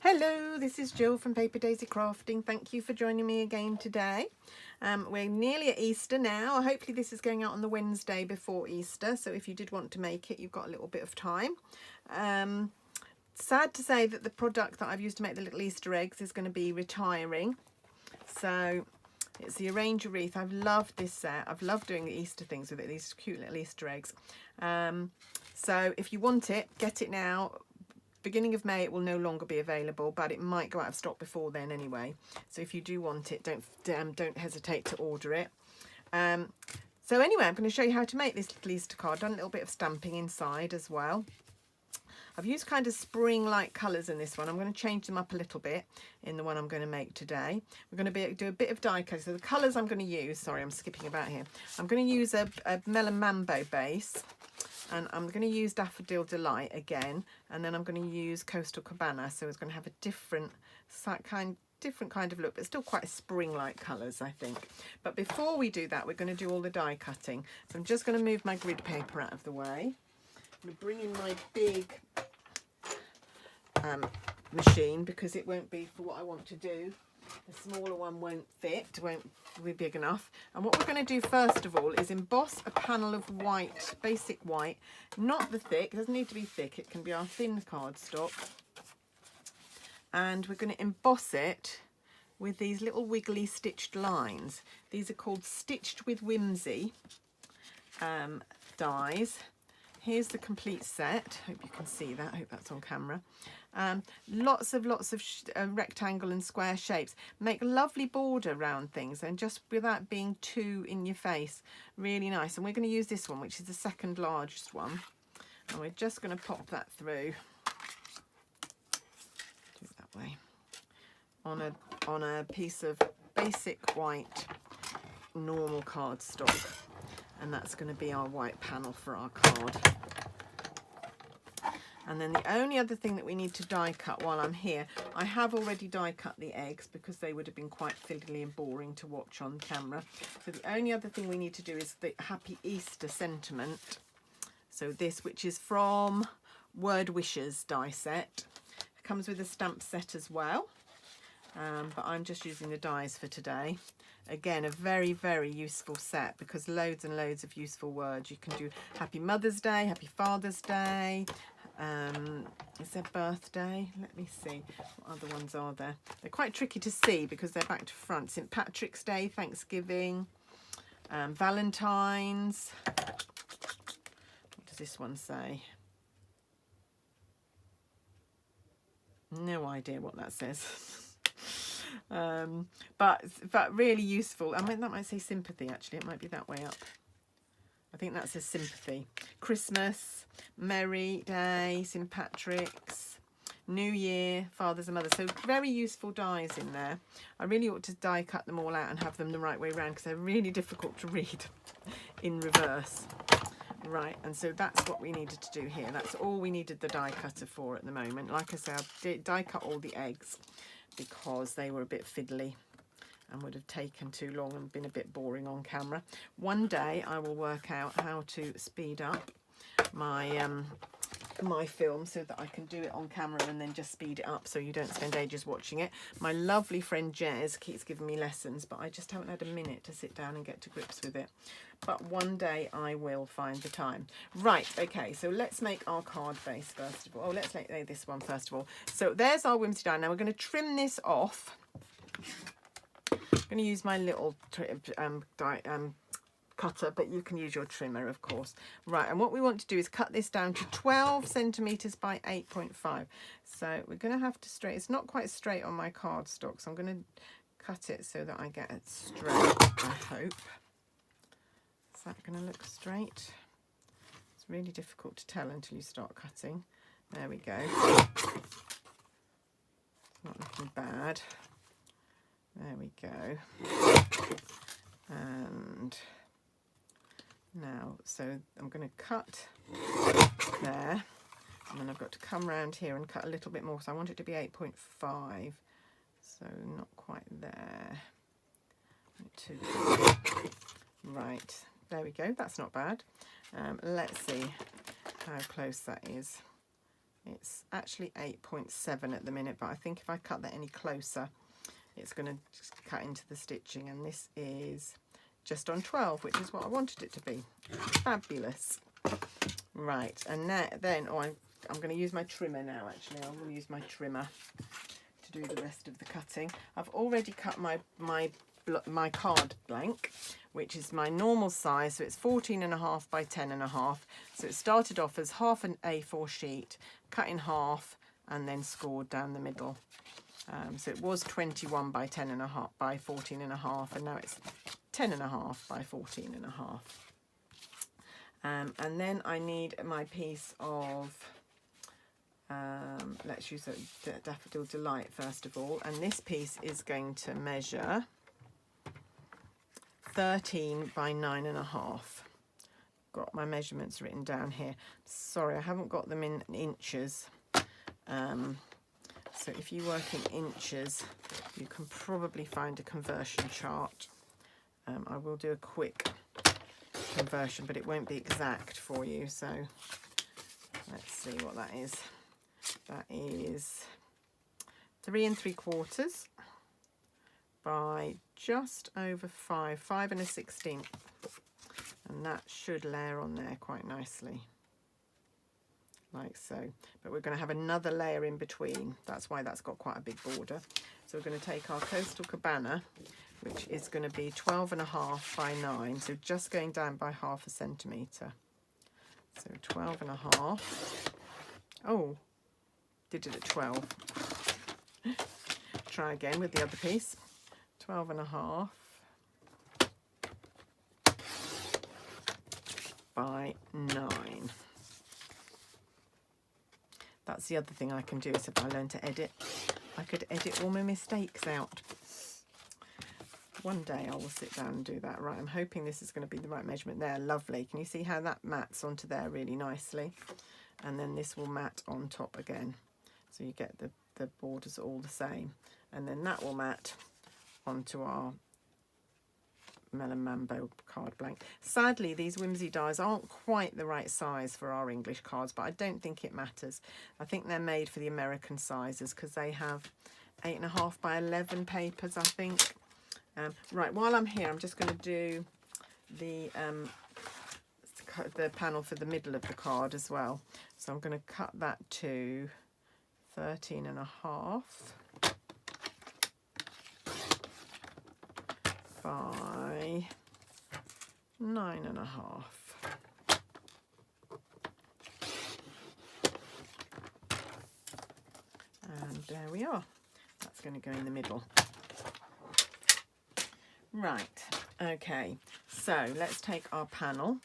Hello, this is Jill from Paper Daisy Crafting. Thank you for joining me again today. We're nearly at Easter now. Hopefully this is going out on the Wednesday before Easter, so if you did want to make it, you've got a little bit of time. Sad to say that the product that I've used to make the little Easter eggs is going to be retiring. So it's the Arrange a Wreath. I've loved this set. I've loved doing the Easter things with it, these cute little Easter eggs. So if you want it, get it now. Beginning of May it will no longer be available, but it might go out of stock before then anyway. So if you do want it, don't hesitate to order it. So anyway, I'm going to show you how to make this little Easter card. Done a little bit of stamping inside as well. I've used kind of spring-like colours in this one. I'm going to change them up a little bit in the one I'm going to make today. We're going to do a bit of die cutting. So the colours I'm going to use, sorry, I'm skipping about here. I'm going to use a Melon Mambo base. And I'm going to use Daffodil Delight again, and then I'm going to use Coastal Cabana, so it's going to have a different kind of look, but still quite spring-like colours, I think. But before we do that, we're going to do all the die cutting. So I'm just going to move my grid paper out of the way. I'm going to bring in my big machine because it won't be for what I want to do. The smaller one won't be big enough. And what we're going to do first of all is emboss a panel of white, basic white, not the thick, it doesn't need to be thick, it can be our thin cardstock. And we're going to emboss it with these little wiggly stitched lines. These are called Stitched with Whimsy dies. Here's the complete set. Hope you can see that. I hope that's on camera. Lots of rectangle and square shapes. Make a lovely border around things and just without being too in your face. Really nice. And we're going to use this one, which is the second largest one. And we're just going to pop that through. Do it that way. On a piece of basic white normal cardstock. And that's going to be our white panel for our card. And then the only other thing that we need to die cut while I'm here, I have already die cut the eggs because they would have been quite fiddly and boring to watch on camera. So the only other thing we need to do is the Happy Easter sentiment. So this, which is from Word Wishes die set. It comes with a stamp set as well. But I'm just using the dies for today. Again, a very, very useful set because loads and loads of useful words. You can do Happy Mother's Day, Happy Father's Day. Is there birthday? Let me see. What other ones are there? They're quite tricky to see because they're back to front. St. Patrick's Day, Thanksgiving, Valentine's. What does this one say? No idea what that says. But really useful. I mean, that might say sympathy actually. It might be that way up. I think that says sympathy. Christmas, Merry Day, St. Patrick's, New Year, Fathers and Mothers. So very useful dies in there. I really ought to die cut them all out and have them the right way around because they're really difficult to read in reverse. Right, and so that's what we needed to do here. That's all we needed the die cutter for at the moment. Like I said, I die cut all the eggs because they were a bit fiddly and would have taken too long and been a bit boring on camera. One day I will work out how to speed up my my film so that I can do it on camera and then just speed it up so you don't spend ages watching it. My lovely friend Jez keeps giving me lessons, but I just haven't had a minute to sit down and get to grips with it. But one day I will find the time. Right, okay, so let's make our card base first of all. Oh, let's lay this one first of all. So there's our Whimsy die. Now we're going to trim this off. I'm going to use my little cutter, but you can use your trimmer, of course. Right, and what we want to do is cut this down to 12 centimetres by 8.5. So we're going to have to straight. It's not quite straight on my cardstock, so I'm going to cut it so that I get it straight, I hope. Is that going to look straight? It's really difficult to tell until you start cutting. There we go. Not looking bad. There we go. And now, so I'm going to cut there, and then I've got to come around here and cut a little bit more. So I want it to be 8.5, so not quite there. Right, there we go. That's not bad. Let's see how close that is It's actually 8.7 at the minute, but I think if I cut that any closer, it's going to cut into the stitching, and this is just on 12, which is what I wanted it to be. Fabulous. Right, and now then, I'm going to use my trimmer now. Actually, I will use my trimmer to do the rest of the cutting. I've already cut my card blank, which is my normal size, so it's 14.5 by 10.5. So it started off as half an A4 sheet, cut in half, and then scored down the middle. So it was 21 by 10.5 by 14.5, and now it's 10.5 by 14.5. And then I need my piece of, let's use a Daffodil Delight first of all, and this piece is going to measure 13 by 9.5. Got my measurements written down here. Sorry, I haven't got them in inches. So if you work in inches, you can probably find a conversion chart. I will do a quick conversion, but it won't be exact for you. So let's see what that is. That is 3 3/4 by just over 5 1/16, and that should layer on there quite nicely, like so. But we're going to have another layer in between. That's why that's got quite a big border. So we're going to take our Coastal Cabana, which is going to be 12.5 by 9, so just going down by 1/2 centimetre. So 12.5. Oh, did it at 12. Try again with the other piece. 12.5 by 9. That's the other thing I can do, is if I learn to edit, I could edit all my mistakes out. One day I will sit down and do that. Right, I'm hoping this is going to be the right measurement there. Lovely. Can you see how that mats onto there really nicely? And then this will mat on top again. So you get the borders all the same. And then that will mat onto our Melon Mambo card blank. Sadly, these Whimsy dies aren't quite the right size for our English cards, but I don't think it matters. I think they're made for the American sizes because they have 8.5 by 11 papers, I think. Right, while I'm here, I'm just going to do the panel for the middle of the card as well. So I'm going to cut that to 13.5 by 9.5. And there we are. That's going to go in the middle. Right, okay, so let's take our panel.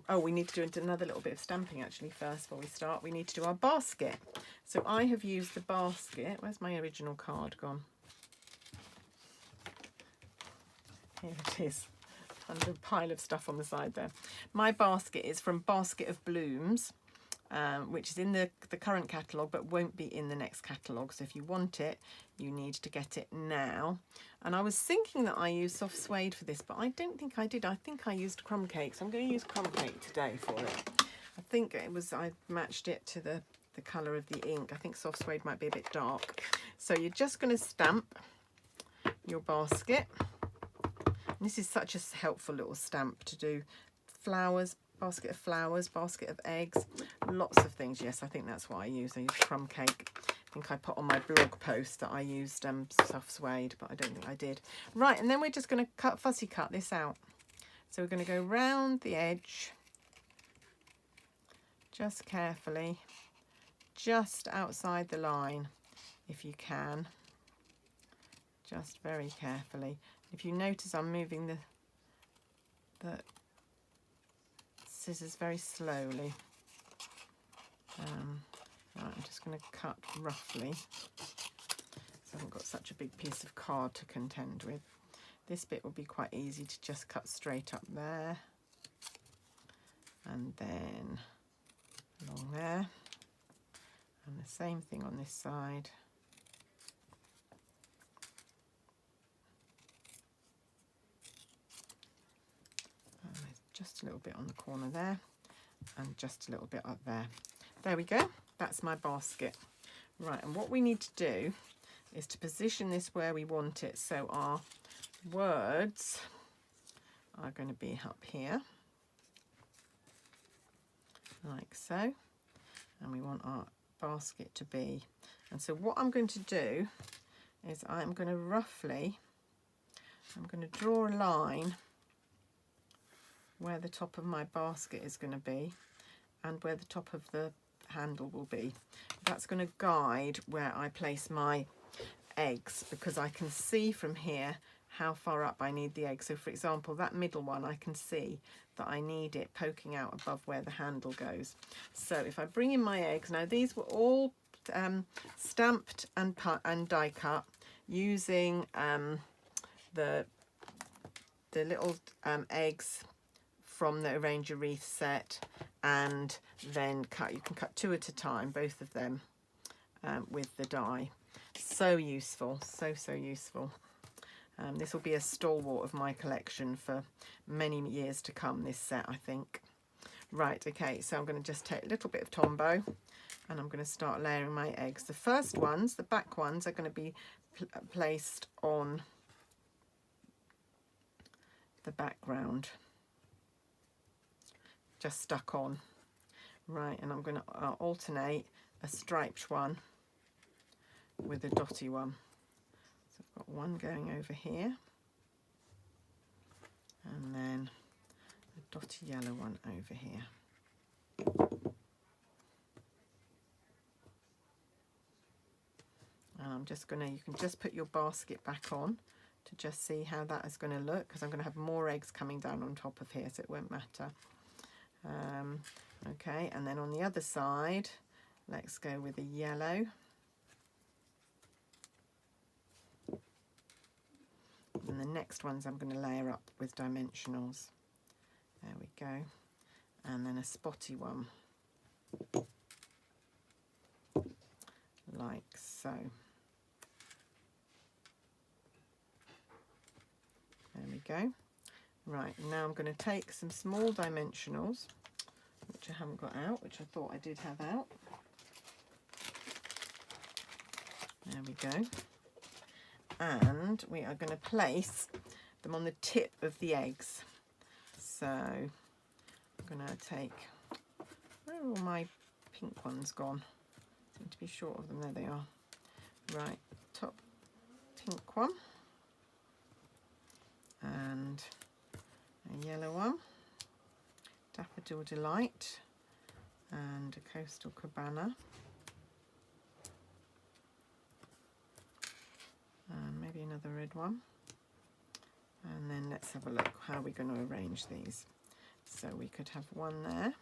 Oh, we need to do another little bit of stamping actually first before we start. We need to do our basket. So I have used the basket. Where's my original card gone? Here it is, under a pile of stuff on the side there. My basket is from Basket of Blooms, which is in the current catalogue but won't be in the next catalogue. So if you want it, you need to get it now. And I was thinking that I used soft suede for this, but I don't think I did. I think I used crumb cake, so I'm going to use crumb cake today for it. I think it was, I matched it to the colour of the ink. I think soft suede might be a bit dark. So you're just going to stamp your basket. And this is such a helpful little stamp to do. Flowers, basket of flowers, basket of eggs, lots of things. Yes, I think that's what I use. I use crumb cake. I think I put on my blog post that I used soft suede, but I don't think I did. Right, and then we're just going to fussy cut this out. So we're going to go round the edge, just carefully, just outside the line, if you can, just very carefully. If you notice, I'm moving the scissors very slowly. Right, I'm just going to cut roughly, so I haven't got such a big piece of card to contend with. This bit will be quite easy to just cut straight up there, and then along there, and the same thing on this side. Just a little bit on the corner there, and just a little bit up there. There we go. That's my basket. Right, and what we need to do is to position this where we want it. So our words are going to be up here, like so. And we want our basket to be. And so what I'm going to do is I'm going to draw a line where the top of my basket is going to be and where the top of the handle will be. That's going to guide where I place my eggs, because I can see from here how far up I need the egg. So for example, that middle one, I can see that I need it poking out above where the handle goes. So if I bring in my eggs, now these were all stamped and die cut using the little eggs from the Arrange a Wreath set, and then you can cut 2 at a time, both of them, with the die. So useful, so useful. This will be a stalwart of my collection for many years to come, this set, I think. Right, okay, so I'm going to just take a little bit of Tombow and I'm going to start layering my eggs. The first ones, the back ones, are going to be placed on the background, just stuck on. Right, and I'm going to alternate a striped one with a dotty one. So I've got one going over here, and then a dotty yellow one over here. And I'm just going to, you can just put your basket back on to just see how that is going to look, because I'm going to have more eggs coming down on top of here, so it won't matter. Okay, and then on the other side, let's go with a yellow. And the next ones I'm going to layer up with dimensionals. There we go. And then a spotty one, like so. There we go. Right, now I'm going to take some small dimensionals, which I haven't got out, which I thought I did have out. There we go. And we are going to place them on the tip of the eggs. So I'm going to take, where are all my pink ones gone? Seem to be short of them. There they are. Right, top pink one. And a yellow one, Daffodil Delight, and a Coastal Cabana, and maybe another red one. And then let's have a look how we're going to arrange these. So we could have one there.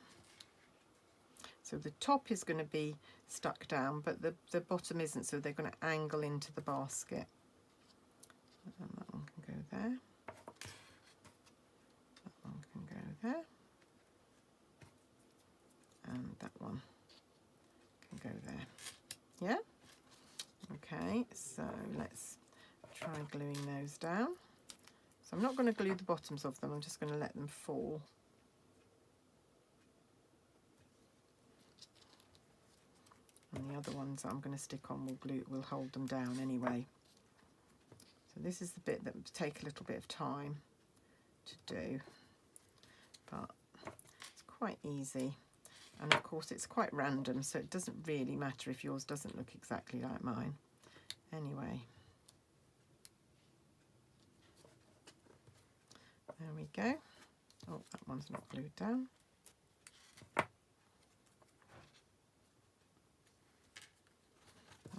So the top is going to be stuck down, but the bottom isn't, so they're going to angle into the basket. And that one can go there. There, and that one can go there. Yeah, okay, so let's try gluing those down. So I'm not going to glue the bottoms of them, I'm just going to let them fall. And the other ones that I'm going to stick on will hold them down anyway. So this is the bit that would take a little bit of time to do, but it's quite easy. And of course it's quite random, so it doesn't really matter if yours doesn't look exactly like mine. Anyway, there we go. Oh, that one's not glued down.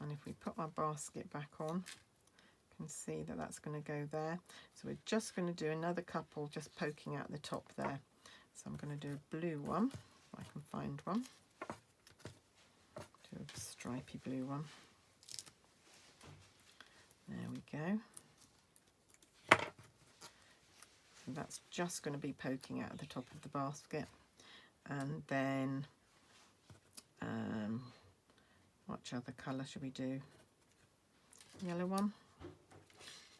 And if we put our basket back on, you can see that that's going to go there. So we're just going to do another couple just poking out the top there. So I'm going to do a blue one, if I can find one. Do a stripy blue one. There we go. So that's just going to be poking out at the top of the basket. And then, which other colour should we do? Yellow one.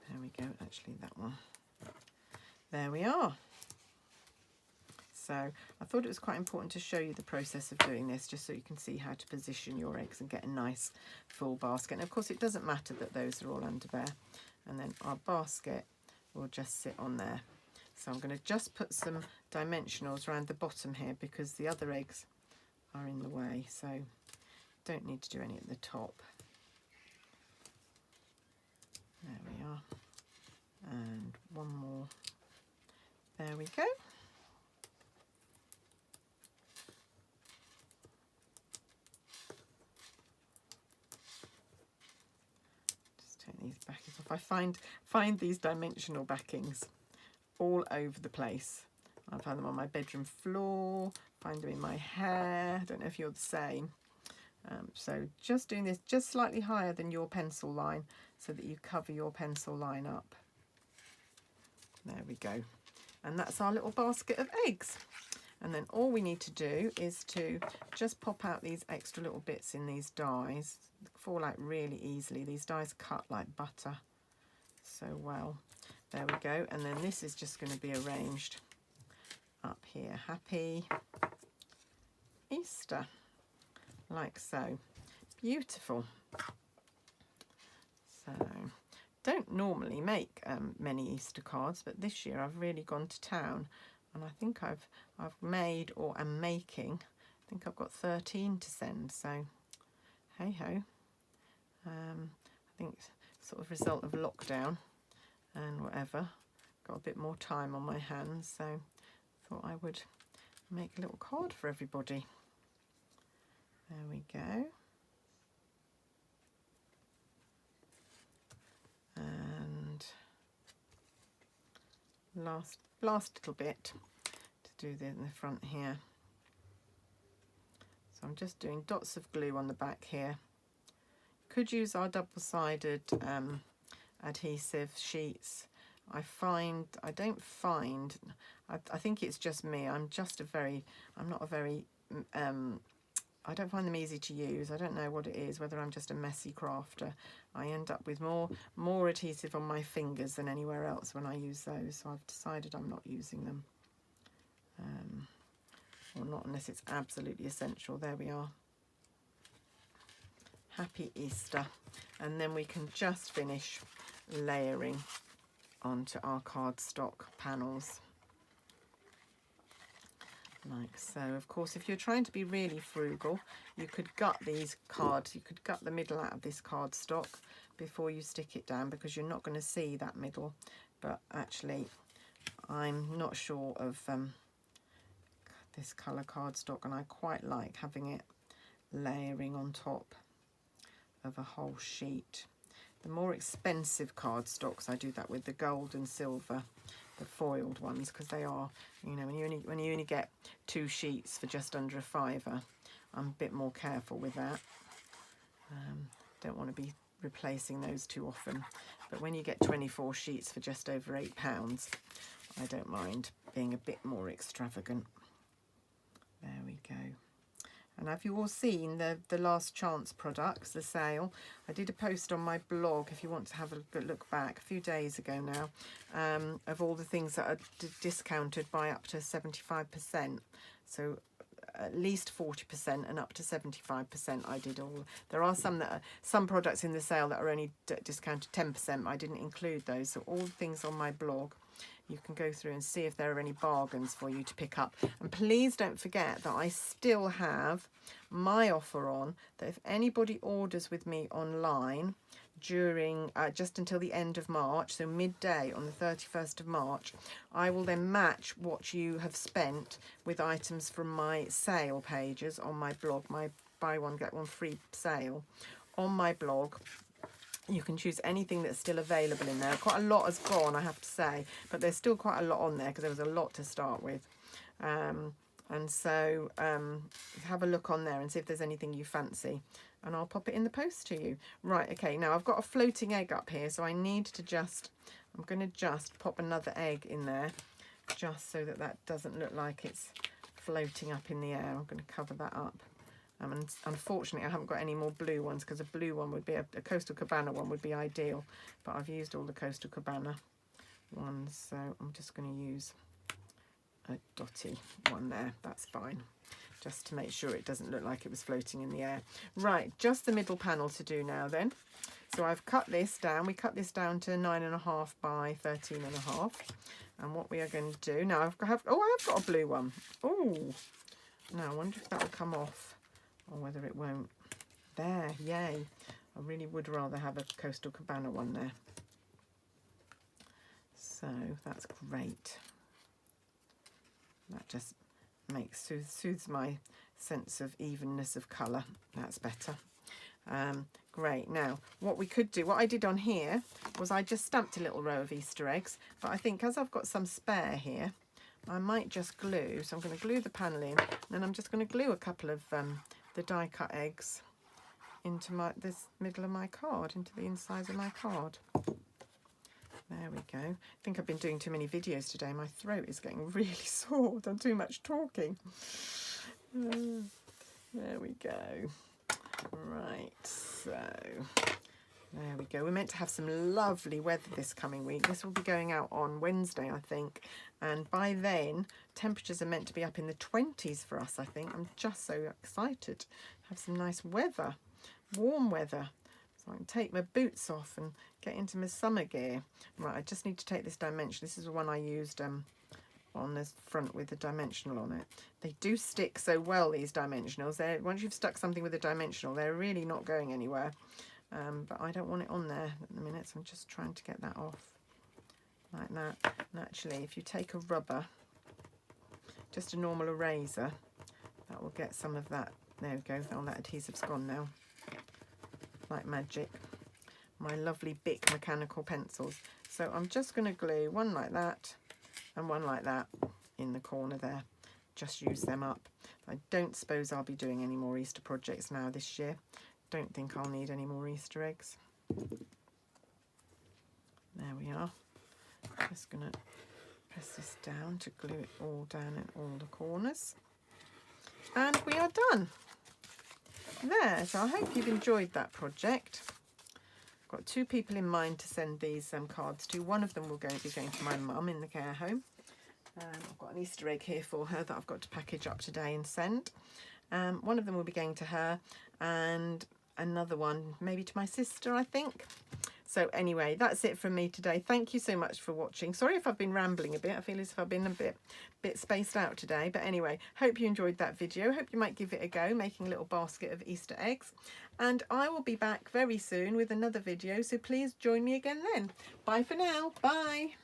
There we go, actually that one. There we are. So I thought it was quite important to show you the process of doing this, just so you can see how to position your eggs and get a nice full basket. And of course it doesn't matter that those are all under there. And then our basket will just sit on there. So I'm going to just put some dimensionals around the bottom here because the other eggs are in the way. So don't need to do any at the top. There we are. And one more. There we go. Just take these backings off. I find these dimensional backings all over the place. I find them on my bedroom floor, find them in my hair. I don't know if you're the same. So just doing this just slightly higher than your pencil line so that you cover your pencil line up. There we go. And that's our little basket of eggs. And then all we need to do is to just pop out these extra little bits in these dies. They fall out really easily. These dies cut like butter so well. There we go. And then this is just going to be arranged up here. Happy Easter. Like so. Beautiful. So don't normally make many Easter cards, but this year I've really gone to town, and I think I've made or am making, I think I've got 13 to send, so hey ho. I think sort of result of lockdown and whatever, got a bit more time on my hands, so thought I would make a little card for everybody. There we go. And last little bit to do in the front here. So I'm just doing dots of glue on the back here. Could use our double-sided adhesive sheets. I think it's just me. I don't find them easy to use. I don't know what it is, whether I'm just a messy crafter. I end up with more adhesive on my fingers than anywhere else when I use those, so I've decided I'm not using them. Or not unless it's absolutely essential. There we are. Happy Easter. And then we can just finish layering onto our cardstock panels. Like so. Of course, if you're trying to be really frugal, you could gut these cards, you could gut the middle out of this cardstock before you stick it down, because you're not going to see that middle. But actually, I'm not sure of this colour cardstock, and I quite like having it layering on top of a whole sheet. The more expensive cardstocks, I do that with the gold and silver, the foiled ones, because they are, you know, when you only get 2 sheets for just under £5, I'm a bit more careful with that. Don't want to be replacing those too often, but when you get 24 sheets for just over £8, I don't mind being a bit more extravagant. There we go. And have you all seen the last chance products, the sale? I did a post on my blog, if you want to have a good look back, a few days ago now, of all the things that are discounted by up to 75%. So at least 40% and up to 75%. I did all. There are some products in the sale that are only discounted 10%. I didn't include those. So all the things on my blog, you can go through and see if there are any bargains for you to pick up. And please don't forget that I still have my offer on, that if anybody orders with me online during just until the end of March, so midday on the 31st of March, I will then match what you have spent with items from my sale pages on my blog, my buy one get one free sale on my blog. You can choose anything that's still available in there. Quite a lot has gone, I have to say, but there's still quite a lot on there because there was a lot to start with. And so have a look on there and see if there's anything you fancy, and I'll pop it in the post to you. Right, okay, now I've got a floating egg up here, so I need to I'm going to just pop another egg in there, just so that doesn't look like it's floating up in the air. I'm going to cover that up. And unfortunately, I haven't got any more blue ones, because a blue one would be, a Coastal Cabana one would be ideal. But I've used all the Coastal Cabana ones, so I'm just going to use a dotty one there. That's fine, just to make sure it doesn't look like it was floating in the air. Right, just the middle panel to do now then. So I've cut this down. We cut this down to 9.5 by 13.5. And what we are going to do now, I've got a blue one. Oh, now I wonder if that will come off or whether it won't. There, yay. I really would rather have a Coastal Cabana one there. So that's great. That just soothes my sense of evenness of colour. That's better. Great. Now, what we could do, what I did on here was I just stamped a little row of Easter eggs, but I think as I've got some spare here, I might just glue. So I'm going to glue the panel in, and then I'm just going to glue a couple of the die cut eggs into this middle of my card, into the inside of my card. There we go. I think I've been doing too many videos today. My throat is getting really sore. I've done too much talking. There we go. Right, so there we go. We're meant to have some lovely weather this coming week. This will be going out on Wednesday, I think. And by then, temperatures are meant to be up in the 20s for us, I think. I'm just so excited. Have some nice weather, warm weather. So I can take my boots off and get into my summer gear. Right, I just need to take this dimension. This is the one I used on this front with the dimensional on it. They do stick so well, these dimensionals. Once you've stuck something with a dimensional, they're really not going anywhere. But I don't want it on there at the minute, so I'm just trying to get that off like that. And actually, if you take a rubber, just a normal eraser, that will get some of that. There we go. All that adhesive's gone now, like magic. My lovely Bic mechanical pencils. So I'm just going to glue one like that and one like that in the corner there. Just use them up. I don't suppose I'll be doing any more Easter projects now this year. Don't think I'll need any more Easter eggs. There we are. Just going to press this down to glue it all down in all the corners. And we are done. There, so I hope you've enjoyed that project. I've got 2 people in mind to send these cards to. One of them will be going to my mum in the care home. I've got an Easter egg here for her that I've got to package up today and send. One of them will be going to her, and another one maybe to my sister, I think. So anyway, that's it from me today. Thank you so much for watching. Sorry if I've been rambling a bit. I feel as if I've been a bit spaced out today. But anyway, hope you enjoyed that video. Hope you might give it a go, making a little basket of Easter eggs. And I will be back very soon with another video. So please join me again then. Bye for now. Bye.